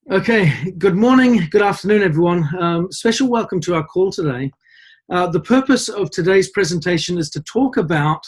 Okay, good morning, good afternoon, everyone. Special welcome to our call today. The purpose of today's presentation is to talk about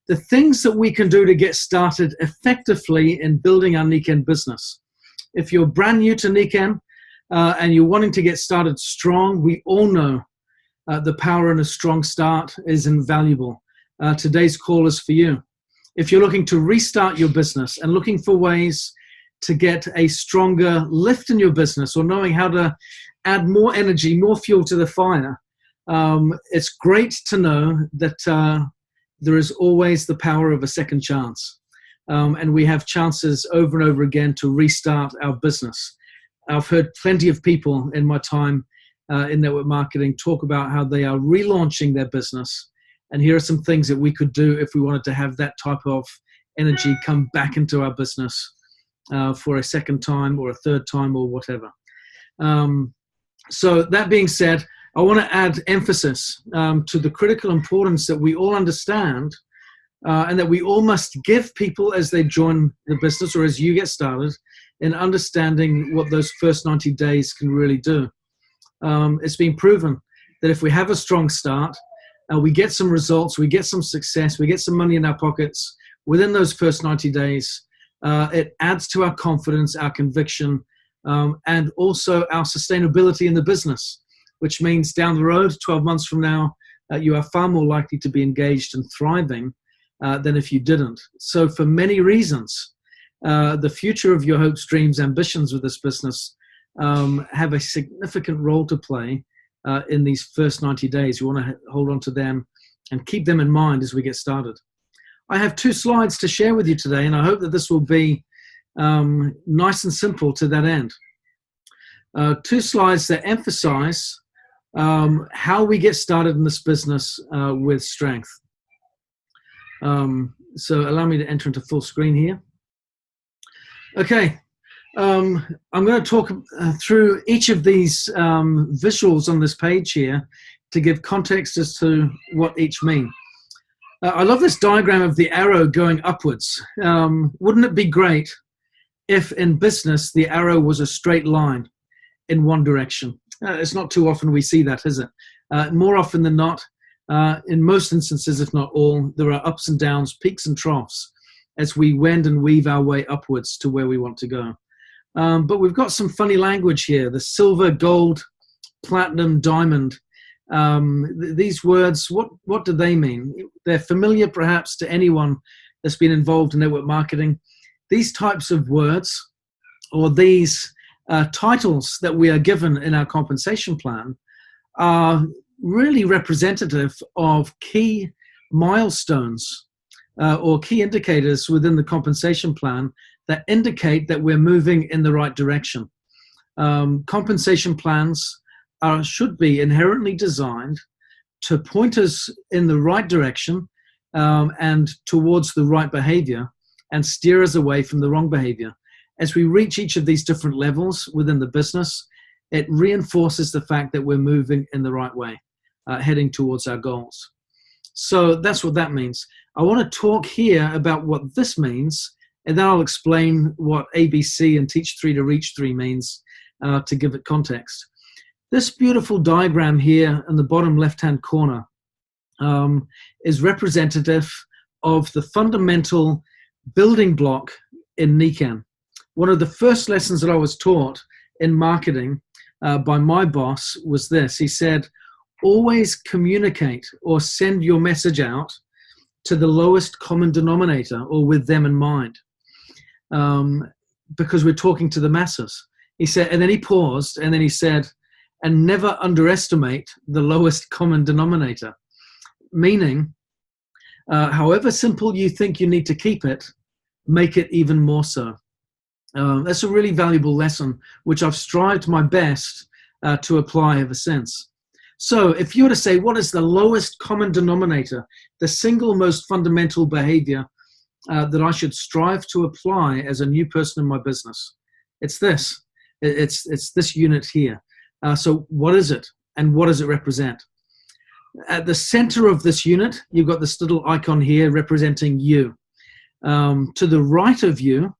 the things that we can do to get started effectively in building our Nikken business. If you're brand new to Nikken and you're wanting to get started strong, we all know the power in a strong start is invaluable. Today's call is for you. If you're looking to restart your business and looking for ways to get a stronger lift in your business, or knowing how to add more energy, more fuel to the fire, it's great to know that there is always the power of a second chance. And we have chances over and over again to restart our business. I've heard plenty of people in my time in network marketing talk about how they are relaunching their business. And here are some things that we could do if we wanted to have that type of energy come back into our business for a second time or a third time or whatever. So that being said, I want to add emphasis to the critical importance that we all understand and that we all must give people as they join the business or as you get started in understanding what those first 90 days can really do. It's been proven that if we have a strong start, we get some results, we get some success, we get some money in our pockets within those first 90 days, it adds to our confidence, our conviction, and also our sustainability in the business, which means down the road, 12 months from now, you are far more likely to be engaged and thriving than if you didn't. So for many reasons, the future of your hopes, dreams, ambitions with this business have a significant role to play in these first 90 days. You want to hold on to them and keep them in mind as we get started. I have 2 slides to share with you today, and I hope that this will be nice and simple to that end. 2 slides that emphasize how we get started in this business with strength. So allow me to enter into full screen here. Okay, I'm going to talk through each of these visuals on this page here to give context as to what each mean. I love this diagram of the arrow going upwards. Wouldn't it be great if in business the arrow was a straight line in one direction? It's not too often we see that, is it? More often than not, in most instances, if not all, there are ups and downs, peaks and troughs as we wend and weave our way upwards to where we want to go. But we've got some funny language here. The silver, gold, platinum, diamond. These words, what do they mean? They're familiar perhaps to anyone that's been involved in network marketing. These types of words or these titles that we are given in our compensation plan are really representative of key milestones or key indicators within the compensation plan that indicate that we're moving in the right direction. Compensation plans should be inherently designed to point us in the right direction and towards the right behavior and steer us away from the wrong behavior. As we reach each of these different levels within the business, it reinforces the fact that we're moving in the right way, heading towards our goals. So that's what that means. I want to talk here about what this means, and then I'll explain what ABC and Teach 3 to Reach 3 means to give it context. This beautiful diagram here in the bottom left-hand corner is representative of the fundamental building block in Nikken. One of the first lessons that I was taught in marketing by my boss was this. He said, always communicate or send your message out to the lowest common denominator or with them in mind, because we're talking to the masses. He said, and then he paused and then he said, and never underestimate the lowest common denominator, meaning however simple you think you need to keep it, make it even more so. That's a really valuable lesson, which I've strived my best to apply ever since. So if you were to say, what is the lowest common denominator, the single most fundamental behavior that I should strive to apply as a new person in my business? It's this. It's this unit here. So what is it and what does it represent? At the center of this unit, you've got this little icon here representing you. To the right of you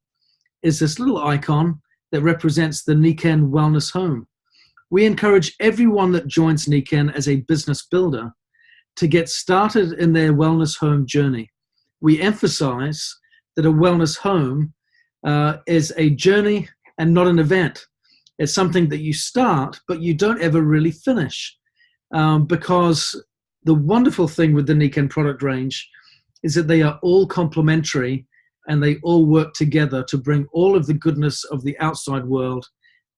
is this little icon that represents the Nikken Wellness Home. We encourage everyone that joins Nikken as a business builder to get started in their wellness home journey. We emphasize that a wellness home is a journey and not an event. It's something that you start, but you don't ever really finish. Because the wonderful thing with the Nikken product range is that they are all complementary and they all work together to bring all of the goodness of the outside world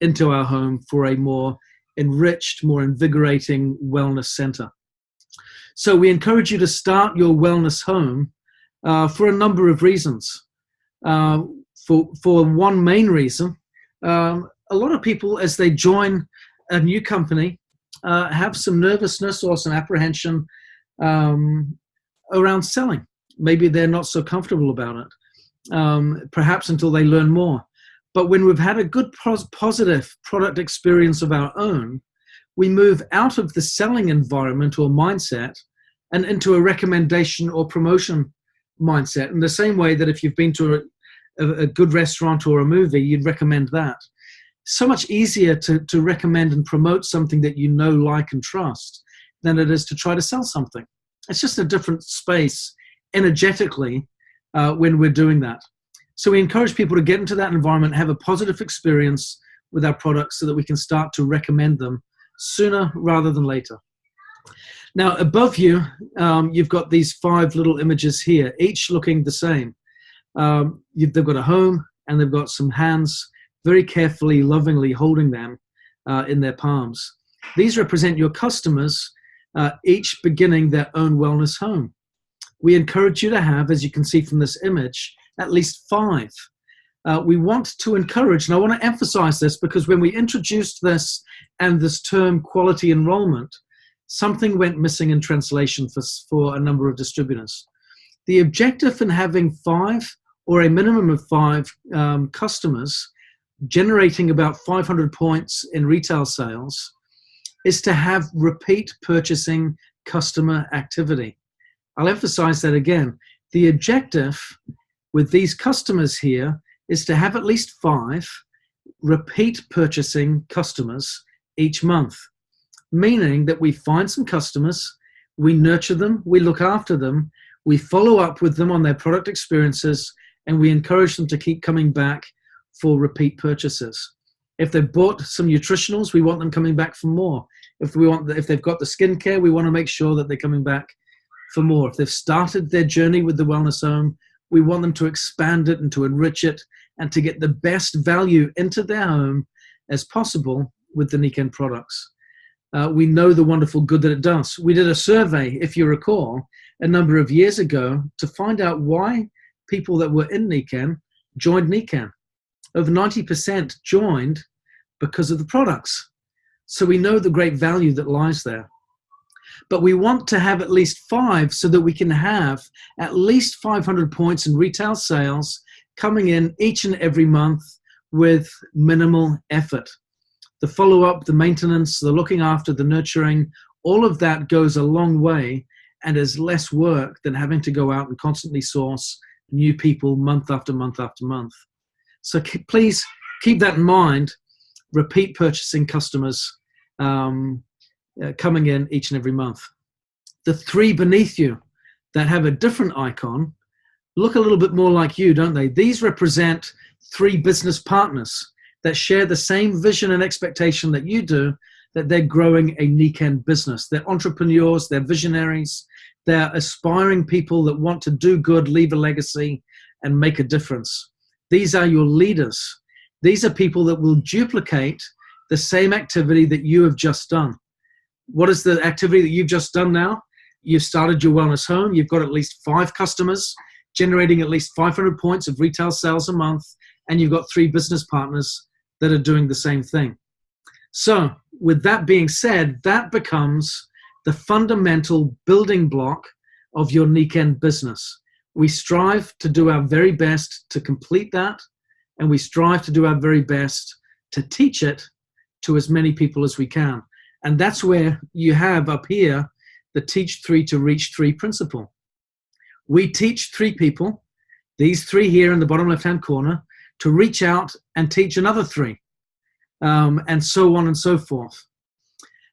into our home for a more enriched, more invigorating wellness center. So we encourage you to start your wellness home for a number of reasons. For one main reason, a lot of people, as they join a new company, have some nervousness or some apprehension around selling. Maybe they're not so comfortable about it, perhaps until they learn more. But when we've had a good positive product experience of our own, we move out of the selling environment or mindset and into a recommendation or promotion mindset. In the same way that if you've been to a good restaurant or a movie, you'd recommend that. So much easier to recommend and promote something that you know, like, and trust than it is to try to sell something. It's just a different space energetically when we're doing that. So we encourage people to get into that environment, have a positive experience with our products so that we can start to recommend them sooner rather than later. Now, above you, you've got these 5 little images here, each looking the same. They've got a home and they've got some hands very carefully, lovingly holding them in their palms. These represent your customers, each beginning their own wellness home. We encourage you to have, as you can see from this image, at least 5. We want to encourage, and I want to emphasize this because when we introduced this and this term quality enrollment, something went missing in translation for a number of distributors. The objective in having 5 or a minimum of 5 customers generating about 500 points in retail sales is to have repeat purchasing customer activity. I'll emphasize that again. The objective with these customers here is to have at least 5 repeat purchasing customers each month, meaning that we find some customers, we nurture them, we look after them, we follow up with them on their product experiences, and we encourage them to keep coming back for repeat purchases. If they've bought some nutritionals, we want them coming back for more. If they've got the skincare, we want to make sure that they're coming back for more. If they've started their journey with the wellness home, we want them to expand it and to enrich it and to get the best value into their home as possible with the Nikken products. We know the wonderful good that it does. We did a survey, if you recall, a number of years ago to find out why people that were in Nikken joined Nikken. Over 90% joined because of the products. So we know the great value that lies there. But we want to have at least 5 so that we can have at least 500 points in retail sales coming in each and every month with minimal effort. The follow-up, the maintenance, the looking after, the nurturing, all of that goes a long way and is less work than having to go out and constantly source new people month after month after month. So please keep that in mind, repeat purchasing customers coming in each and every month. The 3 beneath you that have a different icon look a little bit more like you, don't they? These represent 3 business partners that share the same vision and expectation that you do, that they're growing a Nikken business. They're entrepreneurs, they're visionaries, they're aspiring people that want to do good, leave a legacy, and make a difference. These are your leaders. These are people that will duplicate the same activity that you have just done. What is the activity that you've just done now? You've started your wellness home. You've got at least 5 customers generating at least 500 points of retail sales a month, and you've got 3 business partners that are doing the same thing. So with that being said, that becomes the fundamental building block of your Nikken business. We strive to do our very best to complete that, and we strive to do our very best to teach it to as many people as we can. And that's where you have up here the teach 3 to reach 3 principle. We teach 3 people, these 3 here in the bottom left-hand corner, to reach out and teach another 3, and so on and so forth.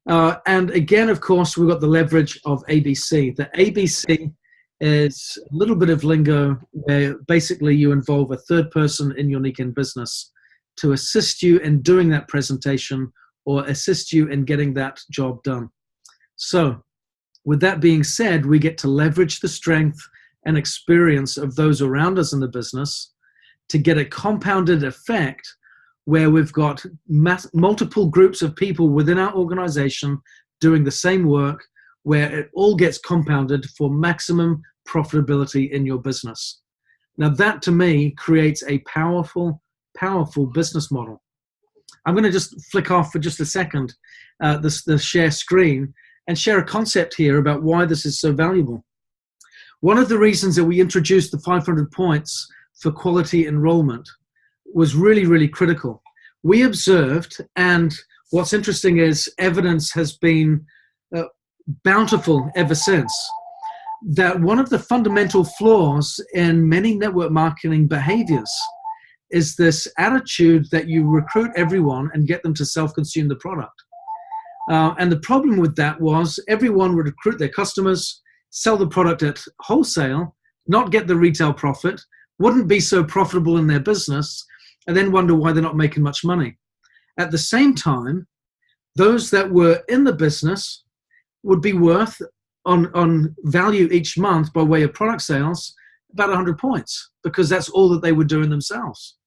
And again, of course, we've got the leverage of ABC. The ABC is a little bit of lingo where basically you involve a third person in your Nikken business to assist you in doing that presentation or assist you in getting that job done. So with that being said, we get to leverage the strength and experience of those around us in the business to get a compounded effect where we've got multiple groups of people within our organization doing the same work, where it all gets compounded for maximum profitability in your business. Now that to me creates a powerful, powerful business model. I'm going to just flick off for just a second the share screen and share a concept here about why this is so valuable. One of the reasons that we introduced the 500 points for quality enrollment was really, really critical. We observed, and what's interesting is evidence has been bountiful ever since, that one of the fundamental flaws in many network marketing behaviors is this attitude that you recruit everyone and get them to self-consume the product. And the problem with that was everyone would recruit their customers, sell the product at wholesale, not get the retail profit, wouldn't be so profitable in their business, and then wonder why they're not making much money. At the same time, those that were in the business would be worth on value each month by way of product sales about 100 points, because that's all that they were doing themselves.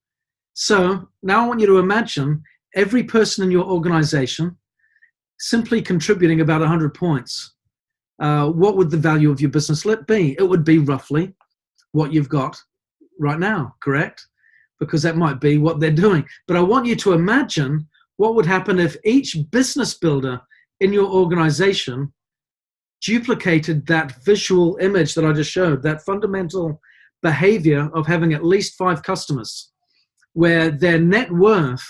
So now I want you to imagine every person in your organization simply contributing about 100 points. What would the value of your business be? It would be roughly what you've got right now, correct? Because that might be what they're doing. But I want you to imagine what would happen if each business builder in your organization duplicated that visual image that I just showed, that fundamental behavior of having at least 5 customers, where their net worth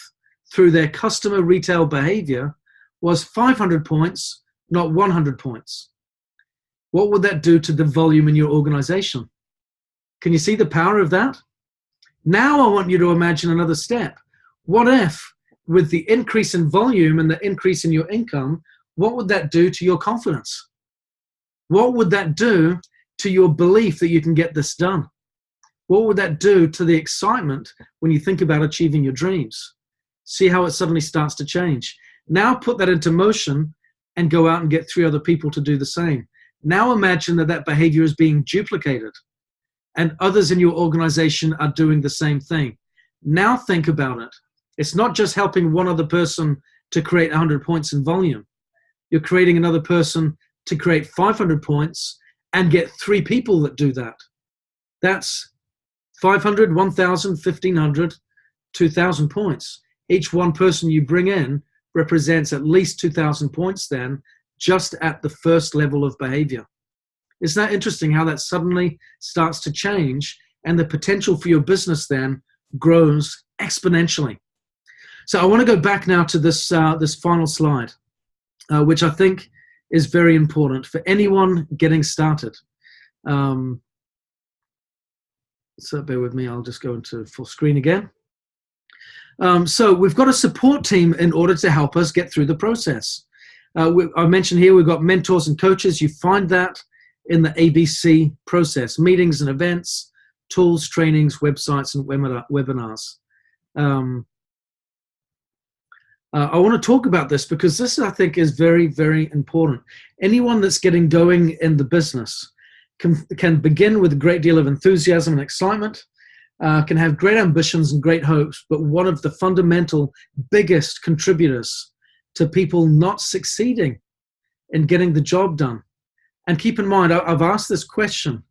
through their customer retail behavior was 500 points, not 100 points. What would that do to the volume in your organization? Can you see the power of that? Now I want you to imagine another step. What if, with the increase in volume and the increase in your income, what would that do to your confidence? What would that do to your belief that you can get this done? What would that do to the excitement when you think about achieving your dreams? See how it suddenly starts to change. Now put that into motion and go out and get 3 other people to do the same. Now imagine that that behavior is being duplicated and others in your organization are doing the same thing. Now think about it. It's not just helping one other person to create 100 points in volume. You're creating another person to create 500 points and get 3 people that do that. That's 500, 1,000, 1,500, 2,000 points. Each one person you bring in represents at least 2,000 points then, just at the first level of behavior. Isn't that interesting how that suddenly starts to change and the potential for your business then grows exponentially? So I want to go back now to this, this final slide, which I think is very important for anyone getting started. So bear with me, I'll just go into full screen again. So we've got a support team in order to help us get through the process. I mentioned here we've got mentors and coaches. You find that in the ABC process: meetings and events, tools, trainings, websites, and webinars. I want to talk about this because this, I think, is very, very important. Anyone that's getting going in the business can begin with a great deal of enthusiasm and excitement, can have great ambitions and great hopes, but one of the fundamental biggest contributors to people not succeeding in getting the job done. And keep in mind, I've asked this question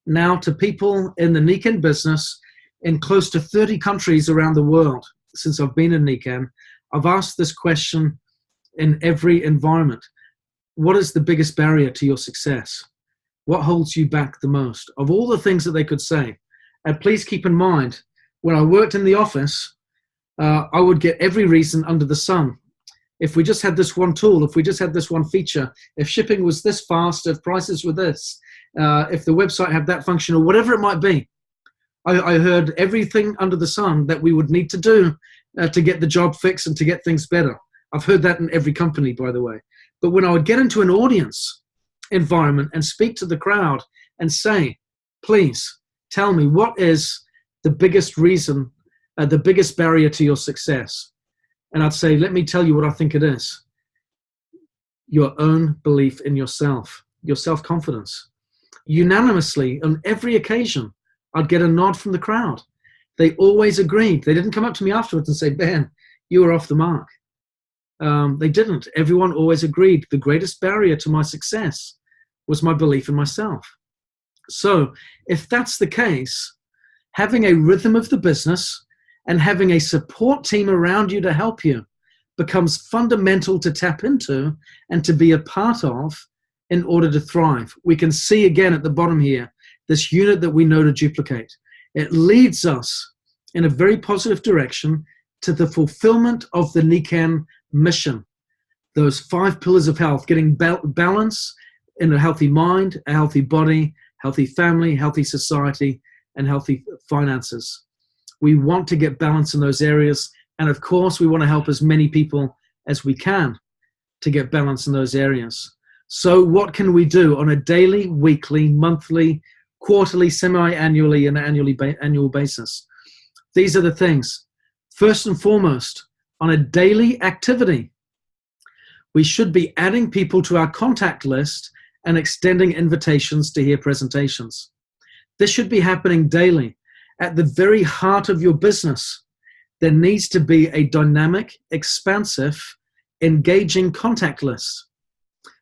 now to people in the Nikken business in close to 30 countries around the world since I've been in Nikken. I've asked this question in every environment. What is the biggest barrier to your success? What holds you back the most? Of all the things that they could say. And please keep in mind, when I worked in the office, I would get every reason under the sun. If we just had this one tool, if we just had this one feature, if shipping was this fast, if prices were this, if the website had that function, or whatever it might be, I heard everything under the sun that we would need to do to get the job fixed and to get things better. I've heard that in every company, by the way. But when I would get into an audience environment and speak to the crowd and say, please tell me, what is the biggest reason, the biggest barrier to your success? And I'd say, let me tell you what I think it is. Your own belief in yourself, your self-confidence. Unanimously, on every occasion, I'd get a nod from the crowd. They always agreed. They didn't come up to me afterwards and say, Ben, you were off the mark. They didn't. Everyone always agreed. The greatest barrier to my success was my belief in myself. So if that's the case, having a rhythm of the business and having a support team around you to help you becomes fundamental to tap into and to be a part of in order to thrive. We can see again at the bottom here, this unit that we know to duplicate. It leads us in a very positive direction to the fulfillment of the Nikken mission. Those 5 pillars of health, getting balance in a healthy mind, a healthy body, healthy family, healthy society, and healthy finances. We want to get balance in those areas. And of course, we want to help as many people as we can to get balance in those areas. So what can we do on a daily, weekly, monthly, quarterly, semi-annually, and annual basis? These are the things. First and foremost, on a daily activity, we should be adding people to our contact list and extending invitations to hear presentations. This should be happening daily. At the very heart of your business, there needs to be a dynamic, expansive, engaging contact list.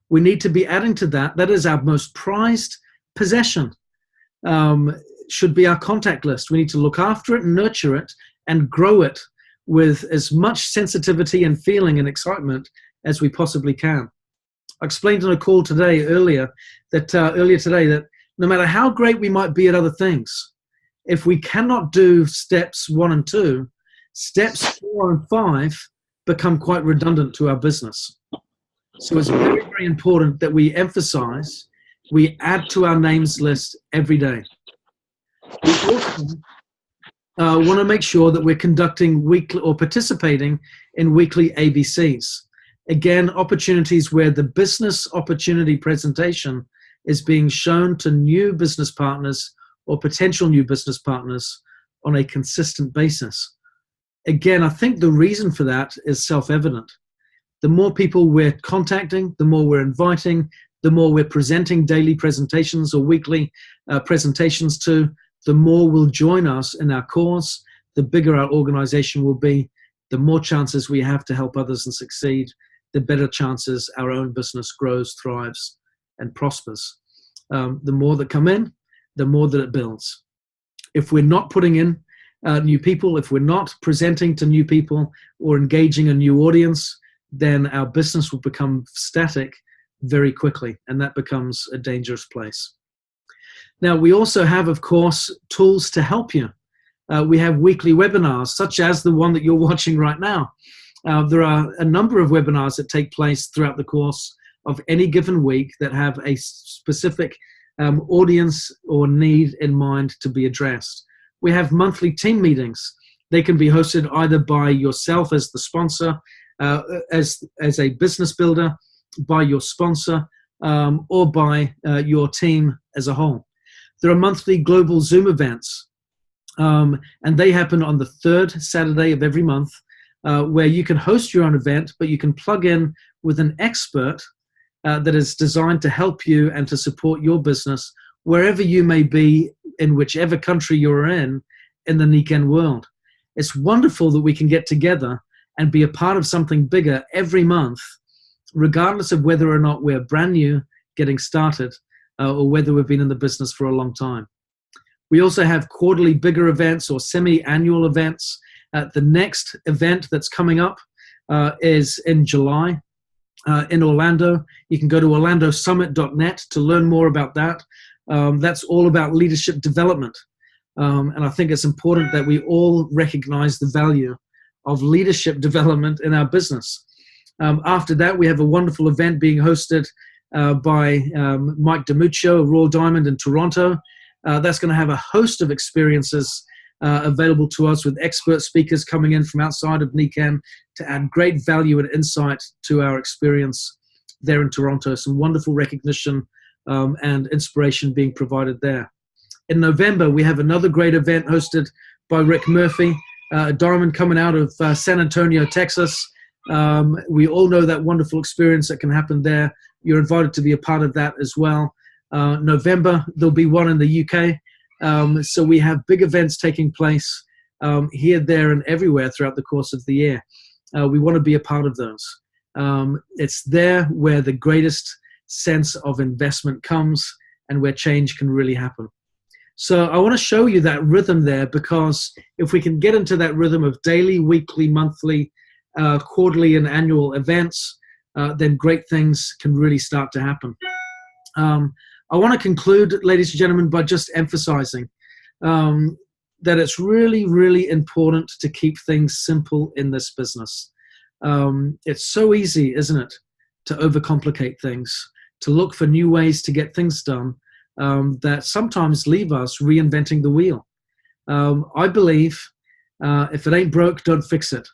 We need to be adding to that. That is our most prized possession. Should be our contact list. We need to look after it, nurture it, and grow it with as much sensitivity and feeling and excitement as we possibly can. I explained on a call earlier today that no matter how great we might be at other things, if we cannot do steps 1 and 2, steps 4 and 5 become quite redundant to our business. So it's very, very important that we emphasize, we add to our names list every day. We also want to make sure that we're conducting weekly or participating in weekly ABCs. Again, opportunities where the business opportunity presentation is being shown to new business partners or potential new business partners on a consistent basis. Again, I think the reason for that is self-evident. The more people we're contacting, the more we're inviting, the more we're presenting daily presentations or weekly presentations to, the more will join us in our cause, the bigger our organization will be, the more chances we have to help others and succeed, the better chances our own business grows, thrives, and prospers. The more that come in, the more that it builds. If we're not putting in new people, if we're not presenting to new people or engaging a new audience, then our business will become static very quickly, and that becomes a dangerous place. Now, we also have, of course, tools to help you. We have weekly webinars, such as the one that you're watching right now. There are a number of webinars that take place throughout the course of any given week that have a specific audience or need in mind to be addressed. We have monthly team meetings. They can be hosted either by yourself as the sponsor, as a business builder, by your sponsor, or by your team as a whole. There are monthly global Zoom events, and they happen on the 3rd Saturday of every month, where you can host your own event, but you can plug in with an expert that is designed to help you and to support your business wherever you may be, in whichever country you're in the Nikken world. It's wonderful that we can get together and be a part of something bigger every month, regardless of whether or not we're brand new, getting started, or whether we've been in the business for a long time. We also have quarterly bigger events or semi-annual events. The next event that's coming up is in July in Orlando. You can go to orlandosummit.net to learn more about that. That's all about leadership development. And I think it's important that we all recognize the value of leadership development in our business. After that, we have a wonderful event being hosted by Mike DiMuccio of Royal Diamond in Toronto. That's going to have a host of experiences available to us, with expert speakers coming in from outside of Nikken to add great value and insight to our experience there in Toronto. Some wonderful recognition and inspiration being provided there. In November, we have another great event hosted by Rick Murphy, a diamond coming out of San Antonio, Texas. We all know that wonderful experience that can happen there. You're invited to be a part of that as well. November, there'll be one in the UK. So we have big events taking place here, there, and everywhere throughout the course of the year. We want to be a part of those. It's there where the greatest sense of investment comes and where change can really happen. So I want to show you that rhythm there, because if we can get into that rhythm of daily, weekly, monthly, quarterly, and annual events, then great things can really start to happen. I want to conclude, ladies and gentlemen, by just emphasizing that it's really, really important to keep things simple in this business. It's so easy, isn't it, to overcomplicate things, to look for new ways to get things done that sometimes leave us reinventing the wheel. I believe if it ain't broke, don't fix it.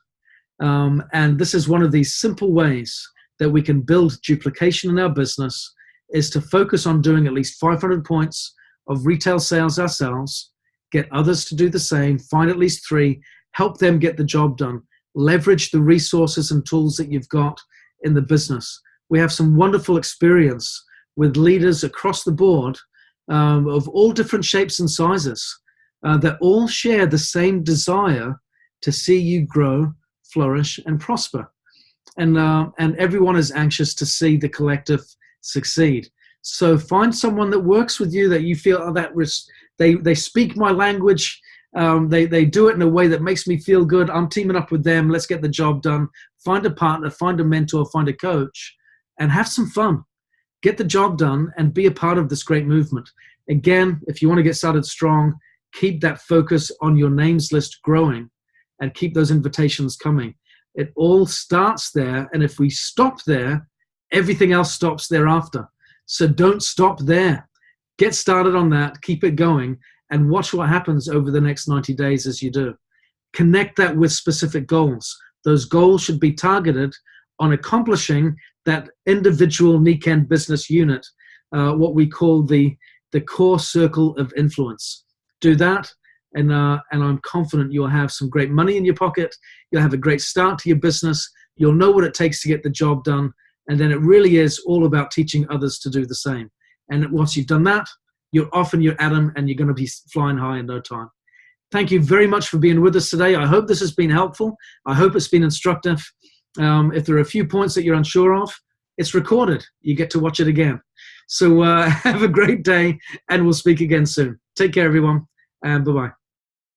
And this is one of these simple ways that we can build duplication in our business, is to focus on doing at least 500 points of retail sales ourselves, get others to do the same, find at least 3, help them get the job done, leverage the resources and tools that you've got in the business. We have some wonderful experience with leaders across the board of all different shapes and sizes that all share the same desire to see you grow, flourish, and prosper. And everyone is anxious to see the collective succeed. So find someone that works with you that you feel, oh, that they speak my language, they do it in a way that makes me feel good. I'm teaming up with them. Let's get the job done. Find a partner, find a mentor, find a coach, and have some fun. Get the job done and be a part of this great movement. Again, if you want to get started strong, keep that focus on your names list growing and keep those invitations coming. It all starts there, and if we stop there, everything else stops thereafter. So don't stop there. Get started on that, keep it going, and watch what happens over the next 90 days as you do. Connect that with specific goals. Those goals should be targeted on accomplishing that individual Nikken business unit, what we call the core circle of influence. Do that, and I'm confident you'll have some great money in your pocket. You'll have a great start to your business. You'll know what it takes to get the job done. And then it really is all about teaching others to do the same. And once you've done that, you're off and you're at them, and you're going to be flying high in no time. Thank you very much for being with us today. I hope this has been helpful. I hope it's been instructive. If there are a few points that you're unsure of, it's recorded. You get to watch it again. So have a great day, and we'll speak again soon. Take care, everyone, and bye-bye.